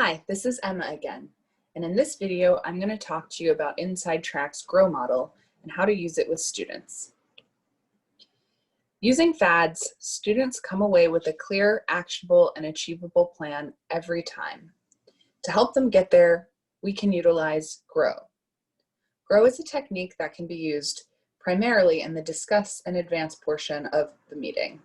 Hi, this is Emma again, and in this video, I'm going to talk to you about InsideTrack's GROW model and how to use it with students. Using FADS, students come away with a clear, actionable, and achievable plan every time. To help them get there, we can utilize GROW. GROW is a technique that can be used primarily in the discuss and advance portion of the meeting.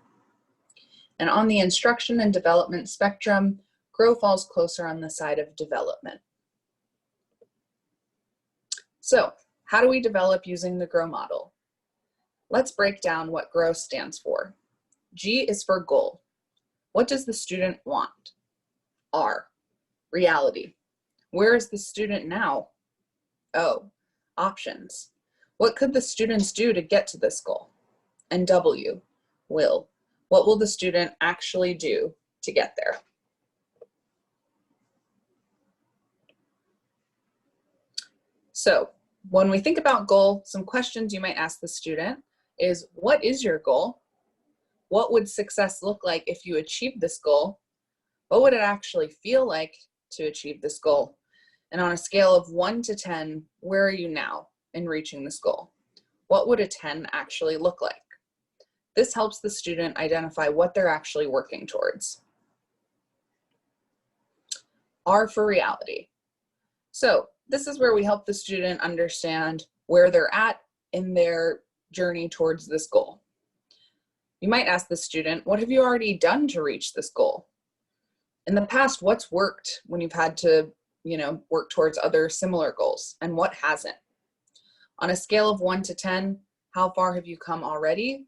And on the instruction and development spectrum, GROW falls closer on the side of development. So, how do we develop using the GROW model? Let's break down what GROW stands for. G is for goal. What does the student want? R, reality. Where is the student now? O, options. What could the students do to get to this goal? And W, will. What will the student actually do to get there? So when we think about goal, some questions you might ask the student is, what is your goal? What would success look like if you achieved this goal? What would it actually feel like to achieve this goal? And on a scale of 1 to 10, where are you now in reaching this goal? What would a 10 actually look like? This helps the student identify what they're actually working towards. R for reality. So this is where we help the student understand where they're at in their journey towards this goal. You might ask the student, what have you already done to reach this goal? In the past, what's worked when you've had to, work towards other similar goals, and what hasn't? On a scale of 1 to 10, how far have you come already?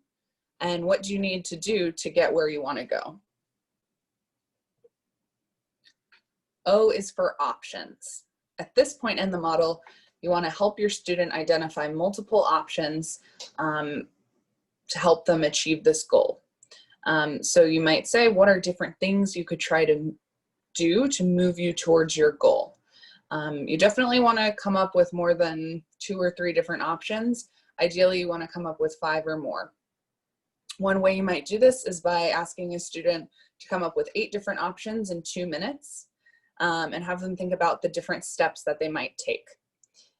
And what do you need to do to get where you want to go? O is for options. At this point in the model, you want to help your student identify multiple options to help them achieve this goal. So you might say, what are different things you could try to do to move you towards your goal? You definitely want to come up with more than 2 or 3 different options. Ideally, you want to come up with 5 or more. One way you might do this is by asking a student to come up with 8 different options in 2 minutes. And have them think about the different steps that they might take.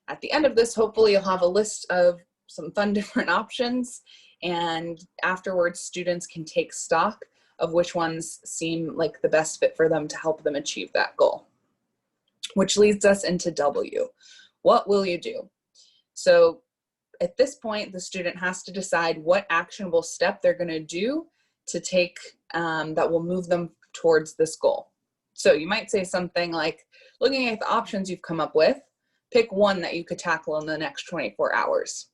At the end of this, hopefully you'll have a list of some fun different options, and afterwards students can take stock of which ones seem like the best fit for them to help them achieve that goal. Which leads us into W. What will you do? So at this point, the student has to decide what actionable step they're going to do to take that will move them towards this goal. So you might say something like, looking at the options you've come up with, pick one that you could tackle in the next 24 hours.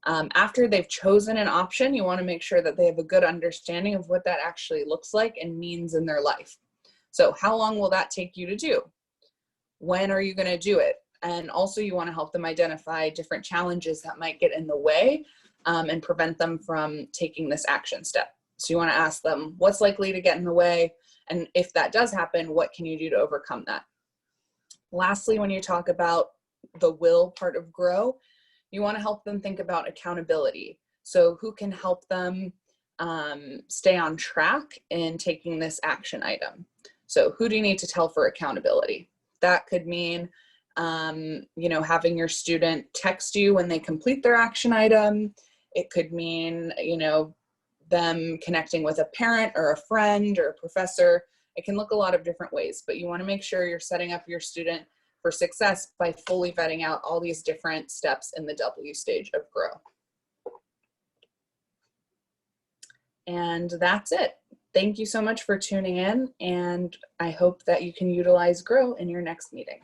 After they've chosen an option, you want to make sure that they have a good understanding of what that actually looks like and means in their life. So how long will that take you to do? When are you going to do it? And also you want to help them identify different challenges that might get in the way and prevent them from taking this action step. So you want to ask them, what's likely to get in the way? And if that does happen, what can you do to overcome that? Lastly, when you talk about the will part of GROW, you want to help them think about accountability. So who can help them stay on track in taking this action item? So who do you need to tell for accountability? That could mean, having your student text you when they complete their action item. It could mean, them connecting with a parent or a friend or a professor. It can look a lot of different ways, but you want to make sure you're setting up your student for success by fully vetting out all these different steps in the W stage of GROW. And that's it. Thank you so much for tuning in, and I hope that you can utilize GROW in your next meeting.